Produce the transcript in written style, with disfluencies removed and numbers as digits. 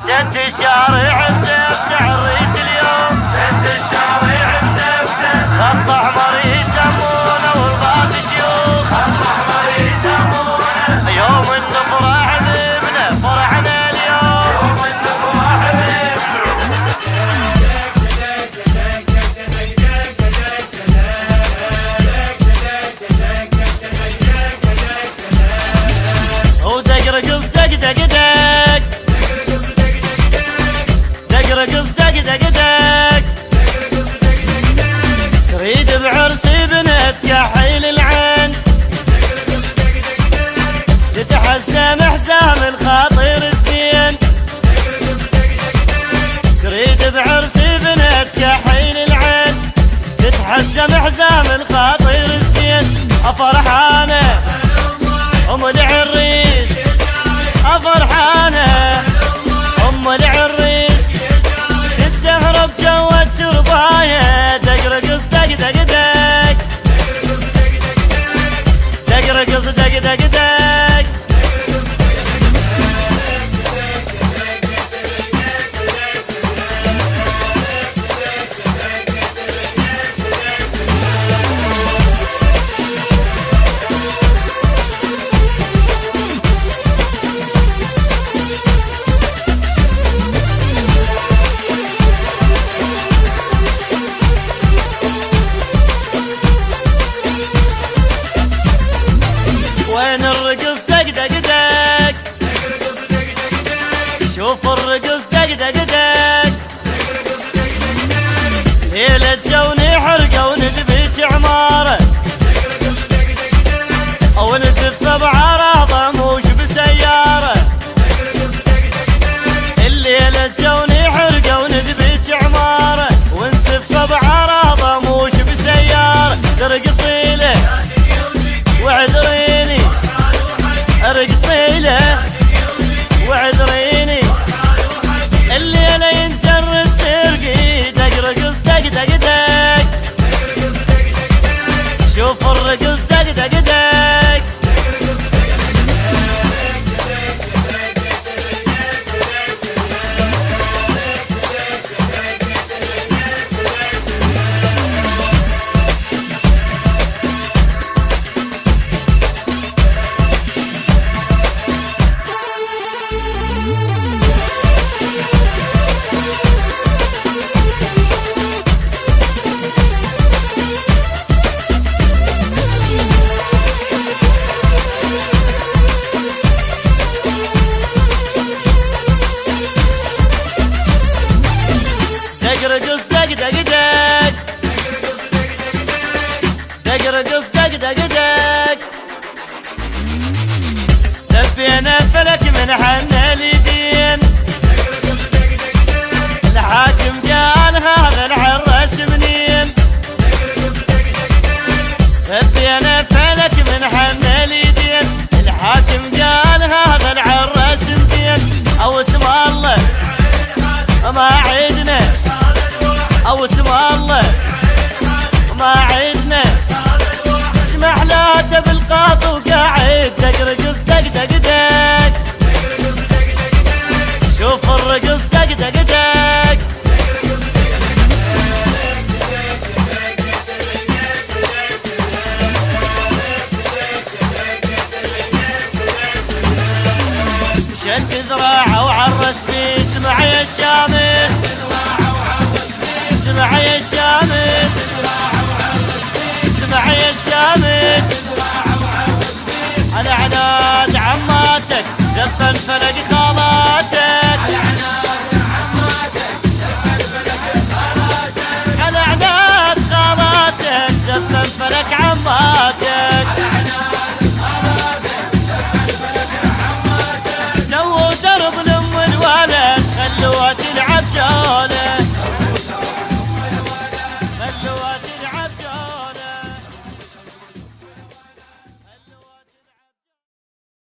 جد الشارع بزفت عريس اليوم، جد الشارع بزفت خط احمر يسمونه والباط شيوخ، خط احمر يسمونه يوم النفرح بابنه فرحنا اليوم، يوم النفرح بابنه. ودقرقص دق دق دق دقرقص دق دق دق تريد بعرس ابنتك كحيل العين، تتحزم حزام الخاطر الزين، تريد بعرس ابنتك كحيل العين، تتحزم حزام الخاطر الزين. افرحانه ام العريس، افرحانه ام العريس، تتهرب جوا التربايه، دقرقص دق دق دق دقرقص دق دق دق. وين الرقص دق دق دق، شوف الرقص دق دق دق، ليلة جوني حرقة وندبيج عمارة، او نزف بعرضة موش بسيارة، الليلة جوني حرقة وندبيج عمارة، ونزف بعرضة موش بسيارة. ترقصي له وعذريني، ارقصي له وعذريني، الليلة ينجر السرقي، دقرقص دق دق دق، شوف الرقص دق دق دق. دقرقص دق دق دق دقرقص دق دق دق، لفينا فلك من حنا اليدين، الحاكم قال هذا العراس منين، لفينا فلك من حنا اليدين، الحاكم قال هذا العراس منين. او اسم الله ما عيدنا، او اسم الله ما عيدنا، اسمع لا بالقاط وقاعد، دقرقص دق دق دق، شوف الرقص دق دق دق.